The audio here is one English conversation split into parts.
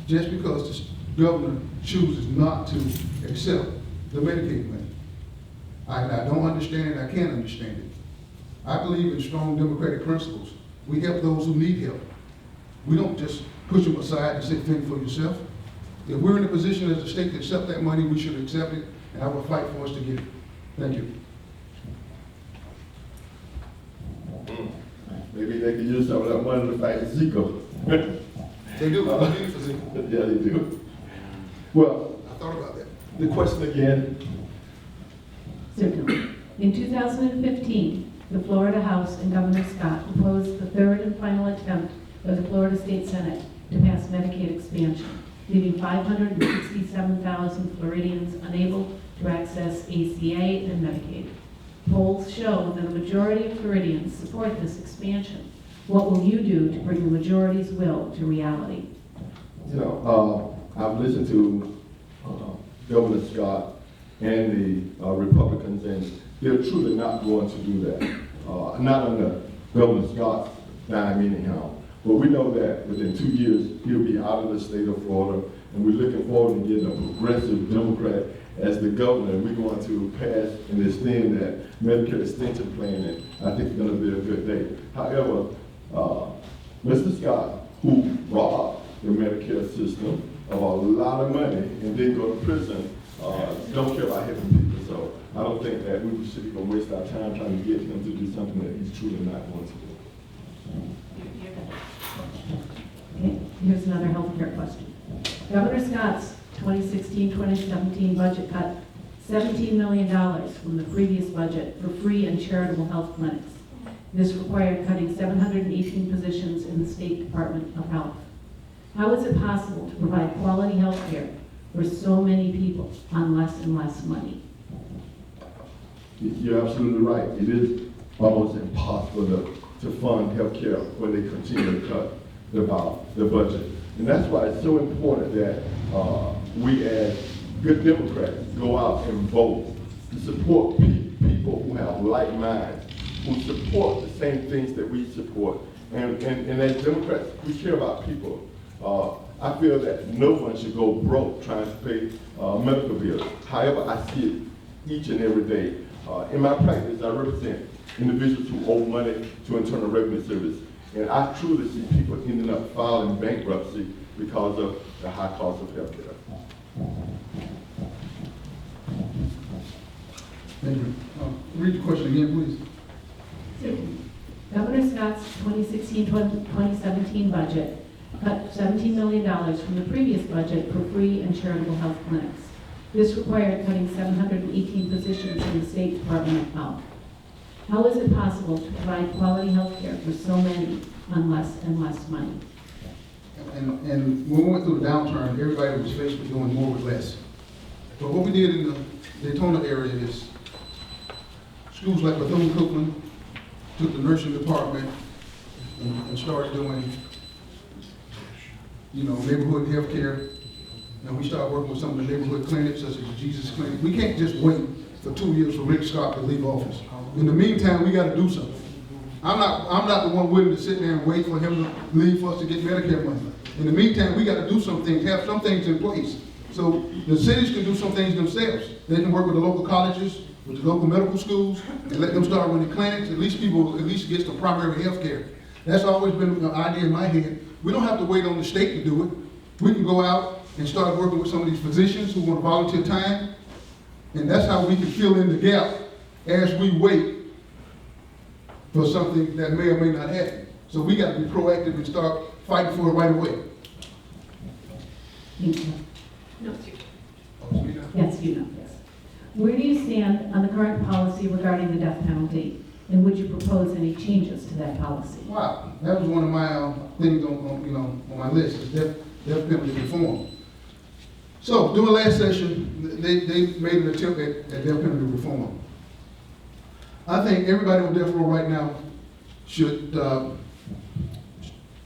just because the governor chooses not to accept the Medicaid money. I don't understand it, I can't understand it. I believe in strong democratic principles. We help those who need help. We don't just push them aside and say, fend for yourself. If we're in a position as a state to accept that money, we should accept it, and I will fight for us to get it. Thank you. Maybe they could use some of that money to fight Zika. They do. They need it for Zika. Yeah, they do. Well, I thought about that. the question again. Certainly. In 2015, the Florida House and Governor Scott proposed the third and final attempt by the Florida State Senate to pass Medicaid expansion, leaving 567,000 Floridians unable to access ACA and Medicaid. Polls show that a majority of Floridians support this expansion. What will you do to bring the majority's will to reality? You know, I've listened to Governor Scott and the Republicans, and they're truly not going to do that. Not under Governor Scott's dime anyhow. But we know that within 2 years, he'll be out of the state of Florida, and we're looking forward to getting a progressive Democrat as the governor, and we're going to pass and extend that Medicare extension plan, and I think it's going to be a good day. However, Mr. Scott, who robbed the Medicare system of a lot of money and didn't go to prison, don't care about helping people. So I don't think that we should even waste our time trying to get him to do something that he's truly not going to do. Okay, here's another healthcare question. Governor Scott's 2016-2017 budget cut $17 million from the previous budget for free and charitable health clinics. This required cutting 718 positions in the State Department of Health. How is it possible to provide quality health care for so many people on less and less money? You're absolutely right. It is almost impossible to fund health care when they continue to cut the budget. And that's why it's so important that we as good Democrats go out and vote to support people who have like minds, who support the same things that we support. And as Democrats, we care about people. I feel that no one should go broke trying to pay medical bills. However, I see it each and every day. In my practice, I represent individuals who owe money to Internal Revenue Service. And I truly see people ending up filing bankruptcy because of the high cost of health care. Thank you. Read the question again, please. Governor Scott's 2016-2017 budget cut $17 million from the previous budget for free and charitable health clinics. This required cutting 718 positions in the State Department of Health. How is it possible to provide quality health care for so many on less and less money? And when we went through the downturn, everybody was faced with doing more with less. But what we did in the Daytona area is schools like Bethune-Cookman took the nursing department and started doing, neighborhood health care. And we started working with some of the neighborhood clinics, such as the Jesus Clinic. We can't just wait for 2 years for Rick Scott to leave office. In the meantime, we got to do something. I'm not the one willing to sit there and wait for him to leave for us to get Medicare money. In the meantime, we got to do some things, have some things in place. So the cities can do some things themselves. They can work with the local colleges, with the local medical schools, and let them start running clinics. At least people get some primary health care. That's always been an idea in my head. We don't have to wait on the state to do it. We can go out and start working with some of these physicians who want to volunteer time. And that's how we can fill in the gap as we wait for something that may or may not happen. So we got to be proactive and start fighting for it right away. Thank you. No, it's you. Yes, you know, yes. Where do you stand on the current policy regarding the death penalty? And would you propose any changes to that policy? Wow, that was one of my things on my list, is death penalty reform. So during last session, they made an attempt at death penalty reform. I think everybody on death row right now should,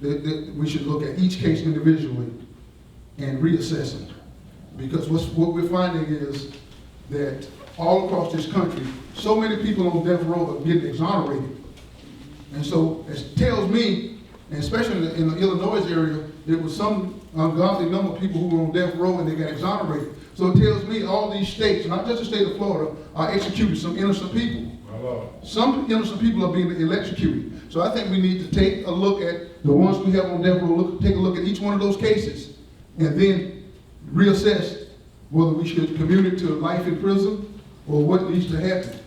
we should look at each case individually and reassess it. Because what we're finding is that all across this country, so many people on death row are getting exonerated. And so it tells me, and especially in the Illinois area, there was some ungodly number of people who were on death row and they got exonerated. So it tells me all these states, not just the state of Florida, are executing some innocent people. Some innocent people are being electrocuted. So I think we need to take a look at the ones we have on death row, take a look at each one of those cases, and then reassess whether we should commute it to life in prison or what needs to happen.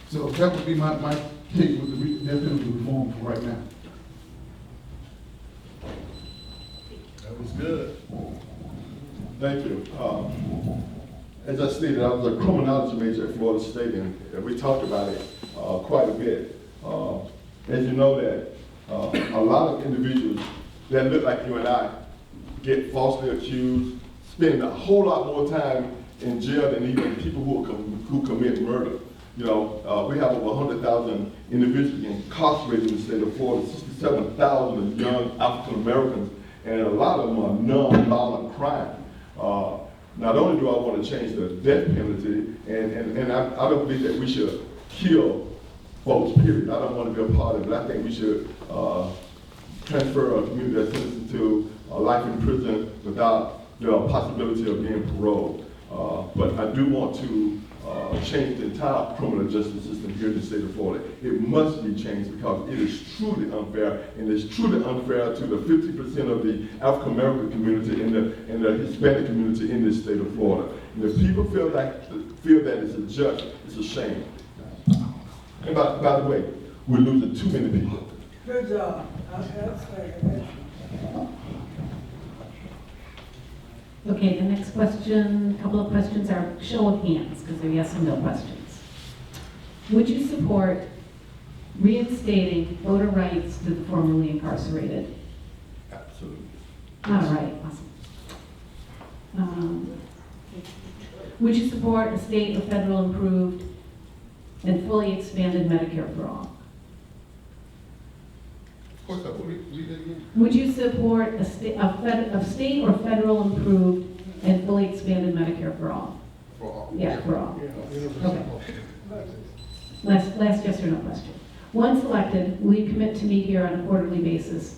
So that would be my take with the death penalty reform for right now. That was good. Thank you. As I stated, I was a criminology major at Florida State, and we talked about it quite a bit. As you know that a lot of individuals that look like you and I get falsely accused, spend a whole lot more time in jail than even people who commit murder. You know, we have over 100,000 individuals incarcerated in the state of Florida, 67,000 young African Americans, and a lot of them are non-violent crime. Not only do I want to change the death penalty, and I don't believe that we should kill folks, period. I don't want to be a part of it. I think we should transfer a community sentence to life in prison without the possibility of being paroled. But I do want to change the entire criminal justice system here in the state of Florida. It must be changed because it is truly unfair, and it's truly unfair to the 50% of the African American community and the Hispanic community in this state of Florida. And if people feel that it's a just, it's a shame. And by the way, we're losing too many people. Good job. Okay, the next question, couple of questions are show of hands, because they're yes and no questions. Would you support reinstating voter rights to the formerly incarcerated? Absolutely. All right, awesome. Would you support a state or federal improved and fully expanded Medicare for all? What's that? Read that again. Would you support a state or federal improved and fully expanded Medicare for all? For all. Yeah, for all. Okay. Last yes or no question. Once elected, will you commit to meet here on a quarterly basis